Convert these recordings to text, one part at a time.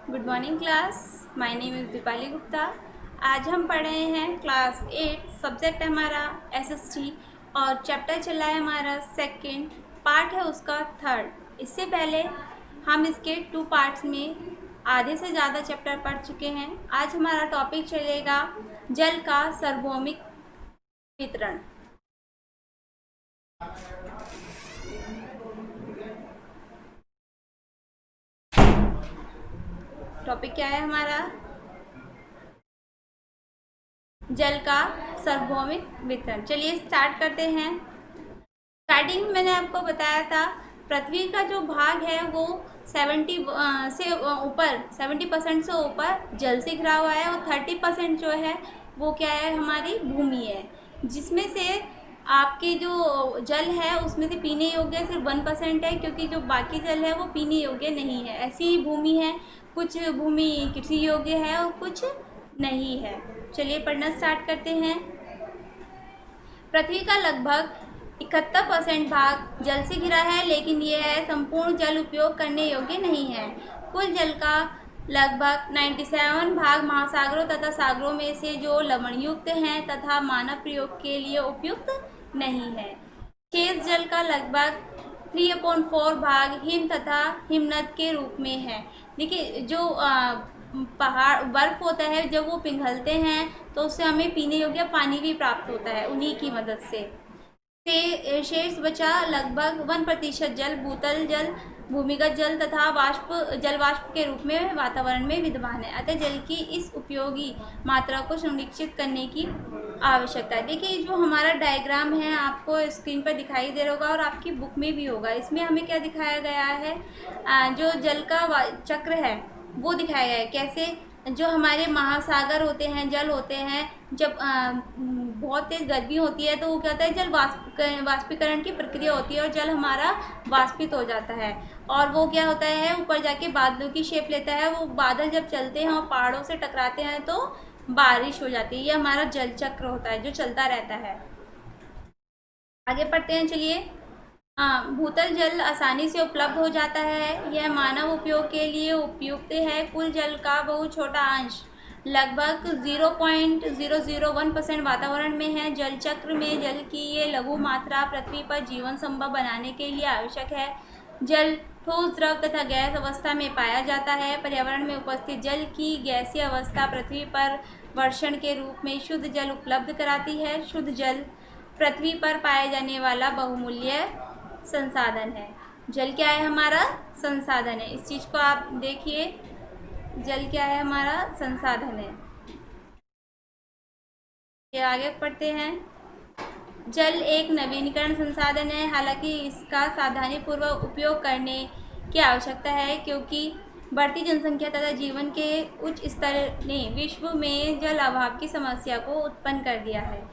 Good morning class. My name is Deepali Gupta. आज हम पढ़ रहे हैं क्लास 8। सब्जेक्ट है हमारा एसएसटी और चैप्टर चल रहा है हमारा सेकंड, पार्ट है उसका थर्ड। इससे पहले हम इसके 2 पार्ट्स में आधे से ज़्यादा चैप्टर पढ़ चुके हैं। आज हमारा टॉपिक चलेगा जल का सार्वभौमिक वितरण। टॉपिक क्या है हमारा? जल का सार्वभौमिक वितरण। चलिए स्टार्ट करते हैं। स्टार्टिंग में मैंने आपको बताया था पृथ्वी का जो भाग है वो 70% से ऊपर जल से घिरा हुआ है और 30% जो है वो क्या है, हमारी भूमि है, जिसमें से आपके जो जल है उसमें से पीने योग्य सिर्फ 1% है, क्योंकि जो बाकी जल है वो पीने योग्य नहीं है। ऐसी भूमि है, कुछ भूमि कृषि योग्य है और कुछ नहीं है। चलिए पढ़ना स्टार्ट करते हैं। पृथ्वी का लगभग 71% भाग जल से घिरा है, लेकिन यह संपूर्ण जल उपयोग करने योग्य नहीं है। कुल जल का लगभग 97 भाग महासागरों तथा सागरों में से जो लवणयुक्त हैं तथा मानव प्रयोग के लिए उपयुक्त नहीं है। शेष जल का लगभग 3/4 भाग हिम तथा हिमनद के रूप में है। देखिए, जो पहाड़ बर्फ होता है, जब वो पिघलते हैं तो उससे हमें पीने योग्य पानी भी प्राप्त होता है उन्हीं की मदद से शेष बचा लगभग 1% जल भूतल जल, भूमिगत जल तथा जल वाष्प के रूप में वातावरण में विद्यमान है। अतः जल की इस उपयोगी मात्रा को सुनिश्चित करने की आवश्यकता है। देखिए, जो हमारा डायग्राम है आपको स्क्रीन पर दिखाई दे रहा होगा और आपकी बुक में भी होगा। इसमें हमें क्या दिखाया गया है, जो जल का चक्र है वो दिखाया गया है। कैसे? जो हमारे महासागर होते हैं, जल होते हैं, जब बहुत तेज़ गर्मी होती है तो वो क्या होता है, जल वाष्पीकरण की प्रक्रिया होती है और जल हमारा वाष्पित हो जाता है और वो क्या होता है, ऊपर जाके बादलों की शेप लेता है। वो बादल जब चलते हैं और पहाड़ों से टकराते हैं तो बारिश हो जाती है। ये हमारा जल चक्र होता है जो चलता रहता है। आगे पढ़ते हैं, चलिए। भूतल जल आसानी से उपलब्ध हो जाता है, यह मानव उपयोग के लिए उपयुक्त है। कुल जल का बहुत छोटा अंश लगभग 0.001% वातावरण में है। जल चक्र में जल की ये लघु मात्रा पृथ्वी पर जीवन संभव बनाने के लिए आवश्यक है। जल ठोस, द्रव तथा गैस अवस्था में पाया जाता है। पर्यावरण में उपस्थित जल की गैसीय अवस्था पृथ्वी पर वर्षण के रूप में शुद्ध जल उपलब्ध कराती है। शुद्ध जल पृथ्वी पर पाए जाने वाला बहुमूल्य संसाधन है। जल क्या है? हमारा संसाधन है। इस चीज़ को आप देखिए, जल क्या है? हमारा संसाधन है। ये आगे पढ़ते हैं। जल एक नवीनीकरण संसाधन है, हालांकि इसका सावधानीपूर्वक उपयोग करने की आवश्यकता है, क्योंकि बढ़ती जनसंख्या तथा जीवन के उच्च स्तर ने विश्व में जल अभाव की समस्या को उत्पन्न कर दिया है।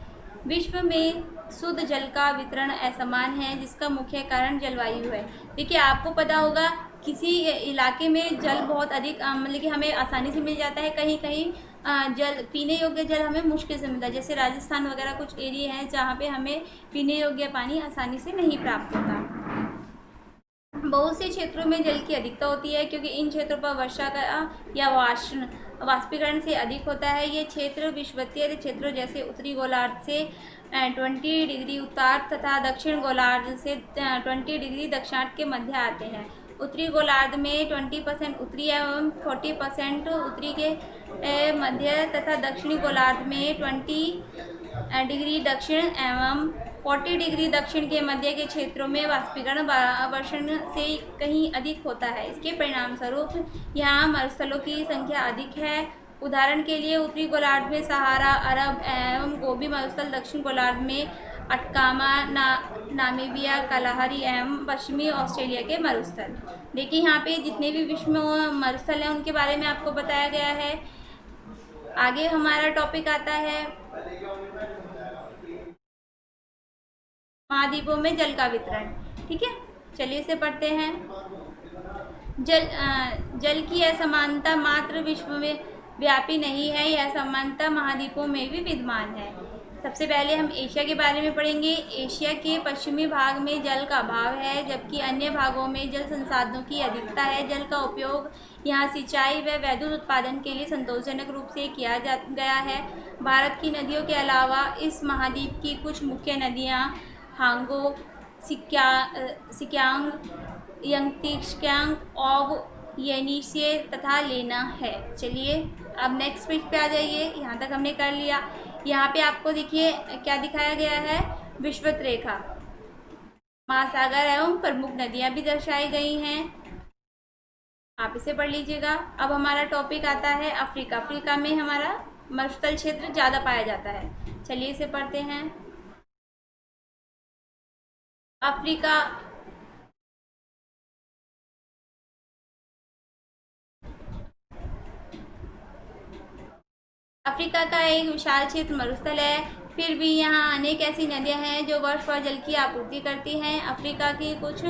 विश्व में शुद्ध जल का वितरण असमान है, जिसका मुख्य कारण जलवायु है। देखिए, आपको पता होगा किसी इलाके में जल बहुत अधिक मतलब कि हमें आसानी से मिल जाता है, कहीं कहीं जल, पीने योग्य जल हमें मुश्किल से मिलता है। जैसे राजस्थान वगैरह कुछ एरिया हैं जहाँ पे हमें पीने योग्य पानी आसानी से नहीं प्राप्त होता। बहुत से क्षेत्रों में जल की अधिकता होती है, क्योंकि इन क्षेत्रों पर वर्षा का या वाष्पीकरण से अधिक होता है। ये क्षेत्र विषुवतीय क्षेत्रों जैसे उत्तरी गोलार्ध से 20 डिग्री उत्तर तथा दक्षिण गोलार्ध से 20 डिग्री दक्षिणार्ध के मध्य आते हैं। उत्तरी गोलार्ध में 20% उत्तरी एवं 40% उत्तरी के मध्य तथा दक्षिणी गोलार्ध में 20 डिग्री दक्षिण एवं 40 डिग्री दक्षिण के मध्य के क्षेत्रों में वाष्पीकरण वर्षण से कहीं अधिक होता है। इसके परिणाम स्वरूप यहाँ मरुस्थलों की संख्या अधिक है। उदाहरण के लिए उत्तरी गोलार्ध में सहारा, अरब एवं गोबी मरुस्थल, दक्षिण गोलार्ध में अटकामा, नामीबिया, कलाहरी एवं पश्चिमी ऑस्ट्रेलिया के मरुस्थल। देखिए, यहाँ पे जितने भी विश्व में मरुस्थल हैं उनके बारे में आपको बताया गया है। आगे हमारा टॉपिक आता है महाद्वीपों में जल का वितरण। ठीक है, चलिए इसे पढ़ते हैं। जल की असमानता मात्र विश्व में व्यापी नहीं है, यह असमानता महाद्वीपों में भी विद्यमान है। सबसे पहले हम एशिया के बारे में पढ़ेंगे। एशिया के पश्चिमी भाग में जल का अभाव है, जबकि अन्य भागों में जल संसाधनों की अधिकता है। जल का उपयोग यहाँ सिंचाई व विद्युत उत्पादन के लिए संतोषजनक रूप से किया गया है। भारत की नदियों के अलावा इस महाद्वीप की कुछ मुख्य नदियाँ हांगो, सिक्यांग, यंगतिक्यांग, ओग, येनिसे तथा लेना है। चलिए अब नेक्स्ट पेज पे आ जाइए। यहाँ तक हमने कर लिया। यहाँ पे आपको देखिए क्या दिखाया गया है, विषुवत रेखा, महासागर एवं प्रमुख नदियाँ भी दर्शाई गई हैं। आप इसे पढ़ लीजिएगा। अब हमारा टॉपिक आता है अफ्रीका। अफ्रीका में हमारा मरुस्थल क्षेत्र ज़्यादा पाया जाता है। चलिए इसे पढ़ते हैं। अफ्रीका अफ्रीका का एक विशाल क्षेत्र मरुस्थल है, फिर भी यहाँ अनेक ऐसी नदियाँ हैं जो वर्ष भर जल की आपूर्ति करती हैं। अफ्रीका की कुछ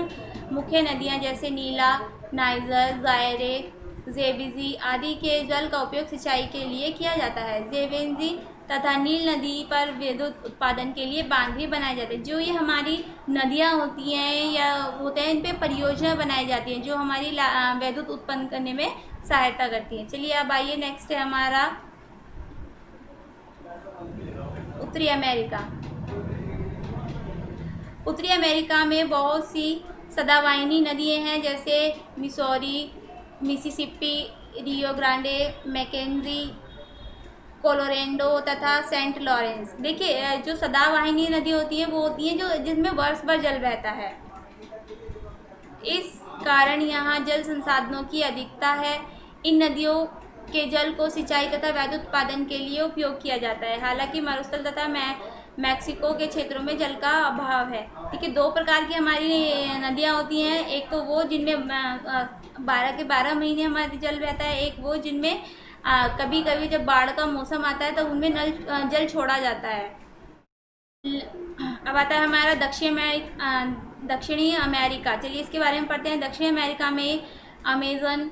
मुख्य नदियाँ जैसे नीला, नाइजर, जायरे, जेबेजी आदि के जल का उपयोग सिंचाई के लिए किया जाता है। जेबेजी तथा नील नदी पर विद्युत उत्पादन के लिए बांध भी बनाए जाते हैं। जो ये हमारी नदियाँ होती हैं या होते हैं, इन पे परियोजना बनाई जाती हैं जो हमारी विद्युत उत्पन्न करने में सहायता करती हैं। चलिए अब आइए, नेक्स्ट है हमारा उत्तरी अमेरिका। उत्तरी अमेरिका में बहुत सी सदाबहानी नदियाँ हैं जैसे Missouri, Mississippi, Rio Grande, Mackenzie, Colorado तथा सेंट लॉरेंस। देखिए जो सदाबहानी नदी होती है वो होती है जो जिसमें वर्ष भर जल बहता है। इस कारण यहाँ जल संसाधनों की अधिकता है। इन नदियों के जल को सिंचाई तथा विद्युत उत्पादन के लिए उपयोग किया जाता है। हालांकि मरुस्थल तथा मैक्सिको के क्षेत्रों में जल का अभाव है। ठीक है, दो प्रकार की हमारी नदियाँ होती हैं। एक तो वो जिनमें 12 के 12 महीने हमारी जल बहता है, एक वो जिनमें कभी कभी जब बाढ़ का मौसम आता है तो उनमें जल छोड़ा जाता है। अब आता है हमारा दक्षिणी अमेरिका। चलिए इसके बारे में पढ़ते हैं। दक्षिणी अमेरिका में अमेजन,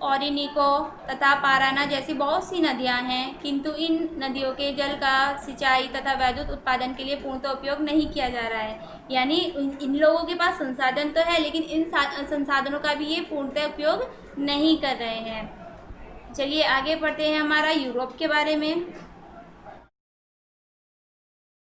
ओरिनिको तथा पाराना जैसी बहुत सी नदियां हैं, किंतु इन नदियों के जल का सिंचाई तथा विद्युत उत्पादन के लिए पूर्णतः उपयोग नहीं किया जा रहा है। यानी इन लोगों के पास संसाधन तो है, लेकिन इन संसाधनों का भी ये पूर्णतः उपयोग नहीं कर रहे हैं। चलिए आगे पढ़ते हैं हमारा यूरोप के बारे में।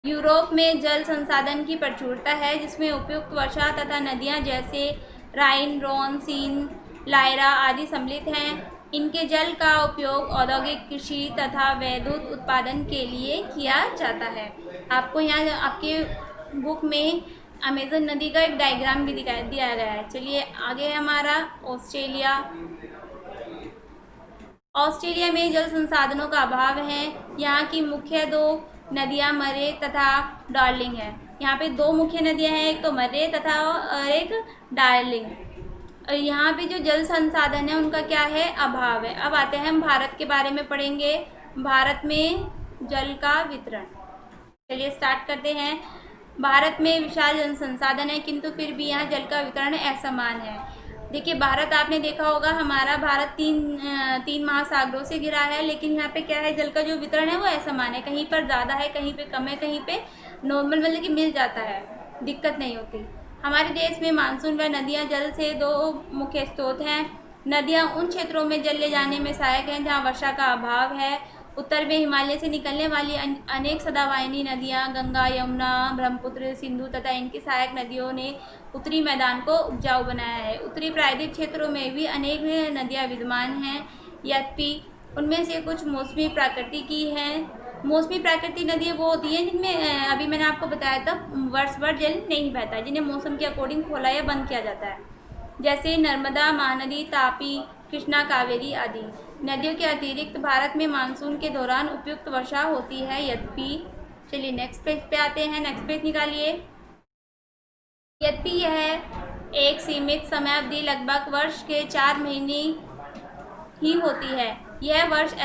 यूरोप में जल संसाधन की प्रचुरता है, जिसमें उपयुक्त वर्षा तथा नदियां जैसे राइन, रोन, सीन, लायरा आदि सम्मिलित हैं। इनके जल का उपयोग औद्योगिक, कृषि तथा विद्युत उत्पादन के लिए किया जाता है। आपको यहाँ आपके बुक में अमेजन नदी का एक डायग्राम भी दिया गया है। चलिए आगे है हमारा ऑस्ट्रेलिया। ऑस्ट्रेलिया में जल संसाधनों का अभाव है। यहाँ की मुख्य दो नदियाँ मरे तथा डार्लिंग है। यहाँ पे दो मुख्य नदियाँ हैं, एक तो मरे तथा एक डार्लिंग। यहाँ पे जो जल संसाधन है उनका क्या है, अभाव है। अब आते हैं हम भारत के बारे में पढ़ेंगे। भारत में जल का वितरण। चलिए स्टार्ट करते हैं। भारत में विशाल जल संसाधन है, किंतु फिर भी यहाँ जल का वितरण असमान है। देखिए भारत, आपने देखा होगा हमारा भारत तीन महासागरों से घिरा है, लेकिन यहाँ पे क्या है, जल का जो वितरण है वो असमान है। कहीं पर ज़्यादा है, कहीं पे कम है, कहीं पे नॉर्मल मतलब कि मिल जाता है, दिक्कत नहीं होती। हमारे देश में मानसून व नदियाँ जल से दो मुख्य स्रोत हैं। नदियाँ उन क्षेत्रों में जल ले जाने में सहायक हैं जहाँ वर्षा का अभाव है। उत्तर में हिमालय से निकलने वाली अनेक सदाबहानी नदियाँ गंगा, यमुना, ब्रह्मपुत्र, सिंधु तथा इनकी सहायक नदियों ने उत्तरी मैदान को उपजाऊ बनाया है। उत्तरी प्रायद्वीप क्षेत्रों में भी अनेक नदियाँ विद्यमान हैं, यद्यपि उनमें से कुछ मौसमी प्रकृति की हैं। मौसमी प्राकृतिक नदियाँ वो होती हैं जिनमें अभी मैंने आपको बताया था वर्ष भर जल नहीं बहता, जिन्हें मौसम के अकॉर्डिंग खोला या बंद किया जाता है, जैसे नर्मदा, महानदी, तापी, कृष्णा, कावेरी आदि। नदियों के अतिरिक्त भारत में मानसून के दौरान उपयुक्त वर्षा होती है, यद्यपि चलिए नेक्स्ट पेज पे आते हैं। नेक्स्ट पेज निकालिए। यद्यपि यह एक सीमित समय अवधि लगभग वर्ष के 4 महीने ही होती है। यह वर्षा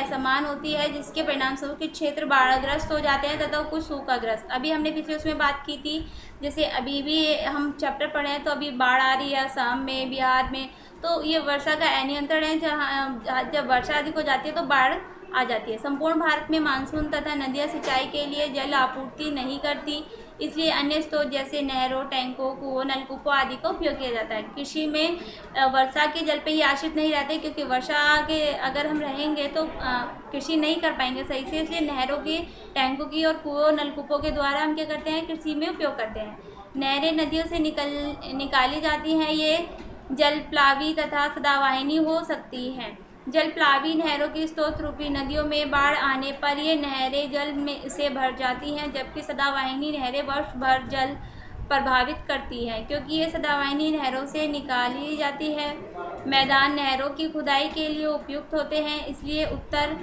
असमान होती है, जिसके परिणाम स्वरूप कुछ क्षेत्र बाढ़ग्रस्त हो जाते हैं तथा कुछ सूखाग्रस्त। अभी हमने पिछले उसमें बात की थी, जैसे अभी भी हम चैप्टर पढ़े हैं तो अभी बाढ़ आ रही है असम में, बिहार में, तो ये वर्षा का अनियंत्रण है। जहाँ जब वर्षा अधिक हो जाती है तो बाढ़ आ जाती है। संपूर्ण भारत में मानसून तथा नदियाँ सिंचाई के लिए जल आपूर्ति नहीं करती, इसलिए अन्य स्रोत जैसे नहरों, टैंकों, कुओं, नलकूपों आदि का उपयोग किया जाता है। कृषि में वर्षा के जल पे ही आश्रित नहीं रहते, क्योंकि वर्षा के अगर हम रहेंगे तो कृषि नहीं कर पाएंगे सही से, इसलिए नहरों की, टैंकों की और कुओं, नलकूपों के द्वारा हम क्या करते हैं, कृषि में उपयोग करते हैं। नहरें नदियों से निकाली जाती हैं, ये जलप्लावी तथा सदावाहिनी हो सकती हैं। जलप्लावी नहरों की स्रोत रूपी नदियों में बाढ़ आने पर ये नहरें जल में से भर जाती हैं, जबकि सदावाहिनी नहरें वर्ष भर जल प्रभावित करती हैं, क्योंकि ये सदावाहिनी नहरों से निकाली जाती है। मैदान नहरों की खुदाई के लिए उपयुक्त होते हैं, इसलिए उत्तर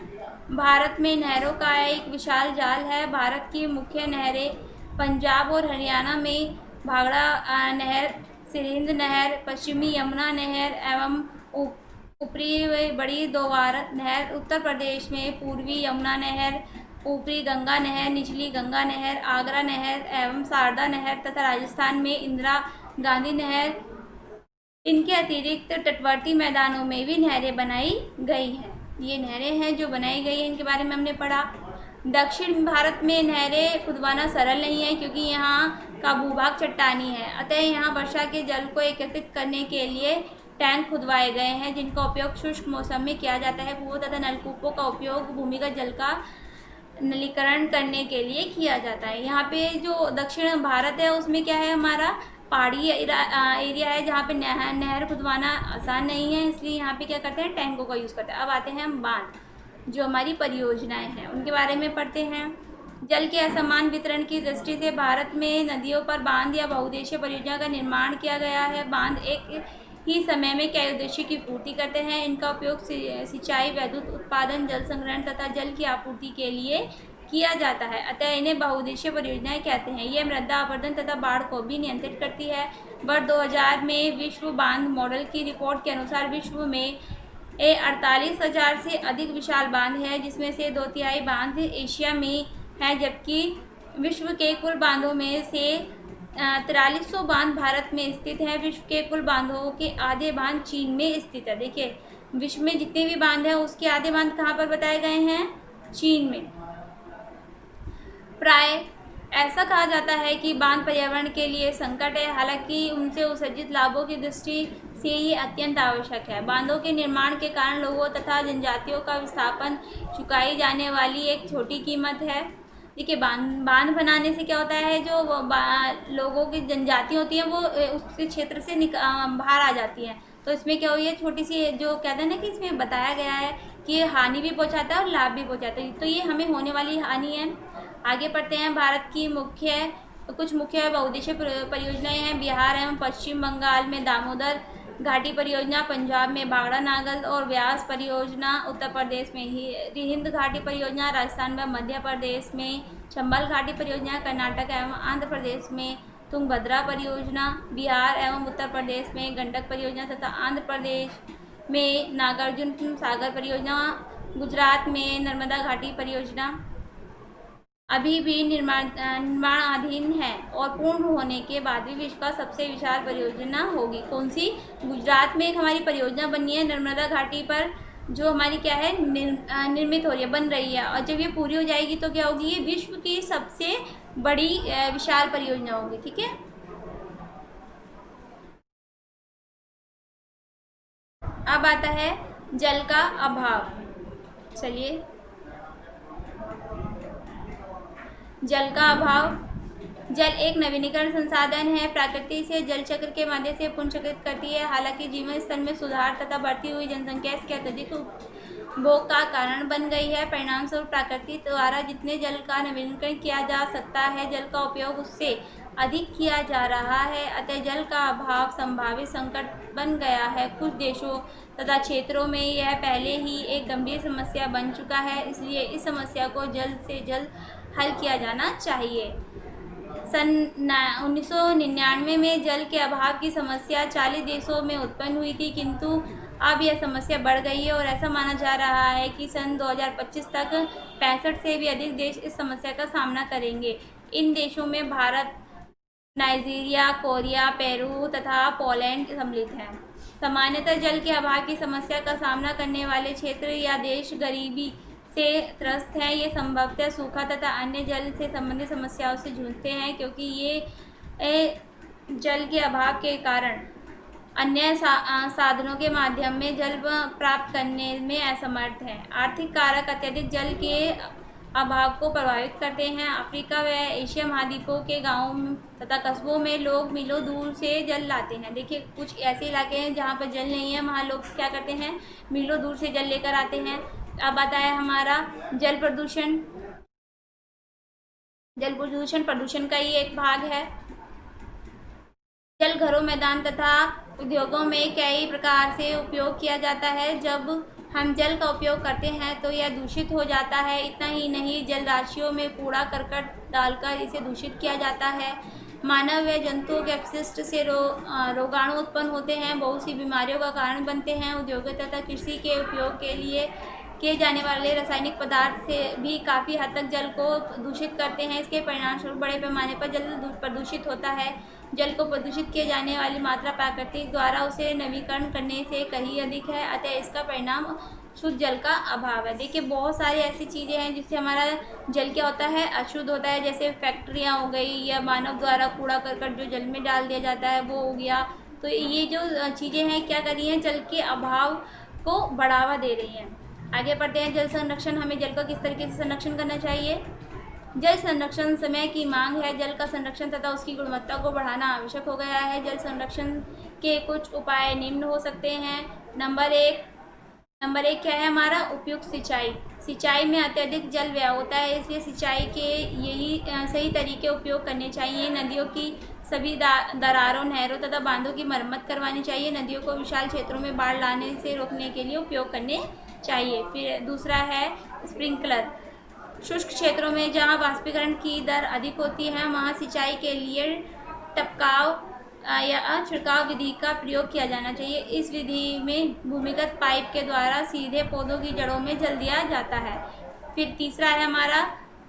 भारत में नहरों का एक विशाल जाल है। भारत की मुख्य नहरें पंजाब और हरियाणा में भाखड़ा नहर, सिंध नहर, पश्चिमी यमुना नहर एवं ऊपरी बड़ी दोवार नहर, उत्तर प्रदेश में पूर्वी यमुना नहर, ऊपरी गंगा नहर, निचली गंगा नहर, आगरा नहर एवं शारदा नहर तथा राजस्थान में इंदिरा गांधी नहर। इनके अतिरिक्त तटवर्ती मैदानों में भी नहरें बनाई गई हैं। ये नहरें हैं जो बनाई गई हैं, इनके बारे में हमने पढ़ा। दक्षिण भारत में नहरें खुदवाना सरल नहीं है, क्योंकि यहाँ का भूभाग चट्टानी है, अतः यहाँ वर्षा के जल को एकत्रित करने के लिए टैंक खुदवाए गए हैं, जिनका उपयोग शुष्क मौसम में किया जाता है। कुओं तथा नलकूपों का उपयोग भूमिगत जल का नलीकरण करने के लिए किया जाता है। यहाँ पे जो दक्षिण भारत है उसमें क्या है, हमारा पहाड़ी एरिया है, जहाँ पे नहर खुदवाना आसान नहीं है, इसलिए यहाँ पे क्या करते हैं, टैंकों का यूज़ करते हैं। अब आते हैं हम बांध, जो हमारी परियोजनाएं हैं उनके बारे में पढ़ते हैं। जल के असमान वितरण की दृष्टि से भारत में नदियों पर बांध या बहुउद्देशीय परियोजना का निर्माण किया गया है। बांध एक ही समय में कई उद्देश्य की पूर्ति करते हैं। इनका उपयोग सिंचाई, विद्युत उत्पादन, जल संग्रहण तथा जल की आपूर्ति के लिए किया जाता है, अतः इन्हें बहुउद्देशीय परियोजनाएं कहते हैं। ये मृदा अपरदन तथा बाढ़ को भी नियंत्रित करती है। वर्ष 2000 में विश्व बांध मॉडल की रिपोर्ट के अनुसार विश्व में 48,000 से अधिक विशाल बांध है, जिसमें से 2/3 बांध एशिया में है, जबकि विश्व के कुल बांधों में से 4300 बांध भारत में स्थित हैं। विश्व के कुल बांधों के आधे बांध चीन में स्थित है। देखिए, विश्व में जितने भी बांध हैं उसके आधे बांध कहाँ पर बताए गए हैं, चीन में। प्राय ऐसा कहा जाता है कि बांध पर्यावरण के लिए संकट है, हालांकि उनसे उत्सर्जित लाभों की दृष्टि से ये अत्यंत आवश्यक है। बांधों के निर्माण के कारण लोगों तथा जनजातियों का विस्थापन चुकाई जाने वाली एक छोटी कीमत है। देखिए, बांध बनाने से क्या होता है, जो लोगों की जनजाति होती है वो उस क्षेत्र से बाहर आ जाती हैं, तो इसमें क्या हुई है, छोटी सी जो कहते हैं ना कि इसमें बताया गया है कि ये हानि भी पहुंचाता है और लाभ भी पहुंचाता है, तो ये हमें होने वाली हानि है। आगे पढ़ते हैं। भारत की कुछ मुख्य बहुउद्देशीय परियोजनाएं हैं। बिहार एवं पश्चिम बंगाल में दामोदर घाटी परियोजना, पंजाब में भाखड़ा नागल और व्यास परियोजना, उत्तर प्रदेश में हिंद घाटी परियोजना, राजस्थान में मध्य प्रदेश में चंबल घाटी परियोजना, कर्नाटक एवं आंध्र प्रदेश में तुंगभद्रा परियोजना, बिहार एवं उत्तर प्रदेश में गंडक परियोजना तथा आंध्र प्रदेश में नागार्जुन सागर परियोजना, गुजरात में नर्मदा घाटी परियोजना अभी भी निर्माणाधीन है और पूर्ण होने के बाद भी विश्व का सबसे विशाल परियोजना होगी। कौन सी? गुजरात में एक हमारी परियोजना बनी है नर्मदा घाटी पर, जो हमारी क्या है, निर्मित हो रही है, बन रही है, और जब ये पूरी हो जाएगी तो क्या होगी, ये विश्व की सबसे बड़ी विशाल परियोजना होगी। ठीक है। अब आता है जल का अभाव। चलिए, जल का अभाव। जल एक नवीनीकरण संसाधन है, प्रकृति से जल चक्र के माध्यम से पुनर्चक्रित करती है। हालांकि जीवन स्तर में सुधार तथा बढ़ती हुई जनसंख्या इसके अत्यधिक उपभोग का कारण बन गई है। परिणामस्वरूप प्रकृति द्वारा जितने जल का नवीनीकरण किया जा सकता है, जल का उपयोग उससे अधिक किया जा रहा है, अतः जल का अभाव संभावित संकट बन गया है। कुछ देशों तथा क्षेत्रों में यह पहले ही एक गंभीर समस्या बन चुका है, इसलिए इस समस्या को जल्द से जल्द हल किया जाना चाहिए। सन 1999 में जल के अभाव की समस्या 40 देशों में उत्पन्न हुई थी, किंतु अब यह समस्या बढ़ गई है और ऐसा माना जा रहा है कि सन 2025 तक 65 से भी अधिक देश इस समस्या का सामना करेंगे। इन देशों में भारत, नाइजीरिया, कोरिया, पेरू तथा पोलैंड सम्मिलित हैं। सामान्यतः जल के अभाव की समस्या का सामना करने वाले क्षेत्र या देश गरीबी से त्रस्त हैं। ये संभवतः सूखा तथा अन्य जल से संबंधित समस्याओं से जूझते हैं, क्योंकि ये जल के अभाव के कारण अन्य साधनों के माध्यम में जल प्राप्त करने में असमर्थ हैं। आर्थिक कारक अत्यधिक जल के अभाव को प्रभावित करते हैं। अफ्रीका व एशिया महाद्वीपों के गांवों तथा कस्बों में लोग मीलों दूर से जल लाते हैं। देखिए, कुछ ऐसे इलाके हैं जहां पर जल नहीं है, वहां लोग क्या करते हैं, मीलों दूर से जल लेकर आते हैं। अब आता है हमारा जल प्रदूषण। जल प्रदूषण प्रदूषण का ही एक भाग है। जल घरों, मैदान तथा उद्योगों में कई प्रकार से उपयोग किया जाता है। जब हम जल का उपयोग करते हैं तो यह दूषित हो जाता है। इतना ही नहीं, जल राशियों में कूड़ा करकट डालकर इसे दूषित किया जाता है। मानव व जंतुओं के अपशिष्ट से रोगाणु उत्पन्न होते हैं, बहुत सी बीमारियों का कारण बनते हैं। उद्योगों तथा कृषि के उपयोग के लिए किए जाने वाले रासायनिक पदार्थ से भी काफ़ी हद तक जल को दूषित करते हैं। इसके परिणामस्वरूप बड़े पैमाने पर जल प्रदूषित होता है। जल को प्रदूषित किए जाने वाली मात्रा प्रकृति द्वारा उसे नवीकरण करने से कहीं अधिक है, अतः इसका परिणाम शुद्ध जल का अभाव है। देखिए, बहुत सारी ऐसी चीज़ें हैं जिससे हमारा जल क्या होता है, अशुद्ध होता है। जैसे फैक्ट्रियाँ हो गई, या मानव द्वारा कूड़ा करकट जो जल में डाल दिया जाता है वो हो गया। तो ये जो चीज़ें हैं क्या कर रही हैं, जल के अभाव को बढ़ावा दे रही हैं। आगे बढ़ते हैं। जल संरक्षण। हमें जल का किस तरीके से संरक्षण करना चाहिए। जल संरक्षण समय की मांग है। जल का संरक्षण तथा उसकी गुणवत्ता को बढ़ाना आवश्यक हो गया है। जल संरक्षण के कुछ उपाय निम्न हो सकते हैं। नंबर एक क्या है हमारा, उपयुक्त सिंचाई। सिंचाई में अत्यधिक जल व्यय होता है, इसलिए सिंचाई के यही सही तरीके उपयोग करने चाहिए। नदियों की सभी दरारों, नहरों तथा बांधों की मरम्मत करवानी चाहिए। नदियों को विशाल क्षेत्रों में बाढ़ लाने से रोकने के लिए उपयोग करने चाहिए। फिर दूसरा है स्प्रिंकलर। शुष्क क्षेत्रों में जहां वाष्पीकरण की दर अधिक होती है, वहां सिंचाई के लिए टपकाव या छिड़काव विधि का प्रयोग किया जाना चाहिए। इस विधि में भूमिगत पाइप के द्वारा सीधे पौधों की जड़ों में जल दिया जाता है। फिर तीसरा है हमारा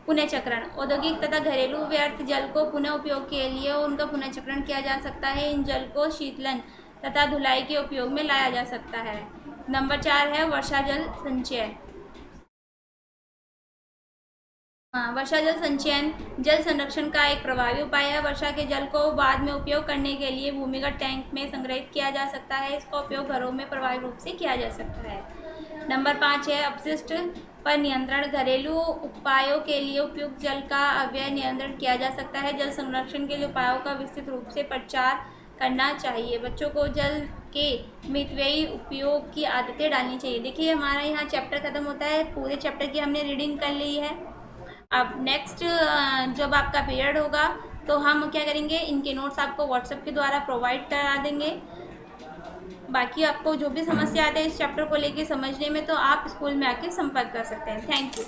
पुनःचक्रण। औद्योगिक तथा घरेलू व्यर्थ जल को पुनः उपयोग के लिए उनका पुनःचक्रण किया जा सकता है। इन जल को शीतलन तथा धुलाई के उपयोग में लाया जा सकता है। नंबर 4 है वर्षा जल संचय। वर्षा जल संचयन जल संरक्षण का एक प्रभावी उपाय है। वर्षा के जल को बाद में उपयोग करने के लिए भूमिगत टैंक में संग्रहित किया जा सकता है। इसका उपयोग घरों में प्रभावी रूप से किया जा सकता है। नंबर 5 है अपशिष्ट पर नियंत्रण। घरेलू उपायों के लिए उपयुक्त जल का अव्यय नियंत्रण किया जा सकता है। जल संरक्षण के लिए उपायों का विस्तृत रूप से प्रचार करना चाहिए। बच्चों को जल के मितव्ययी उपयोग की आदतें डालनी चाहिए। देखिए, हमारा यहाँ चैप्टर खत्म होता है। पूरे चैप्टर की हमने रीडिंग कर ली है। अब नेक्स्ट जब आपका पीरियड होगा तो हम क्या करेंगे, इनके नोट्स आपको व्हाट्सएप के द्वारा प्रोवाइड करा देंगे। बाकी आपको जो भी समस्या आते हैं इस चैप्टर को लेके समझने में, तो आप स्कूल में आके संपर्क कर सकते हैं। Thank you.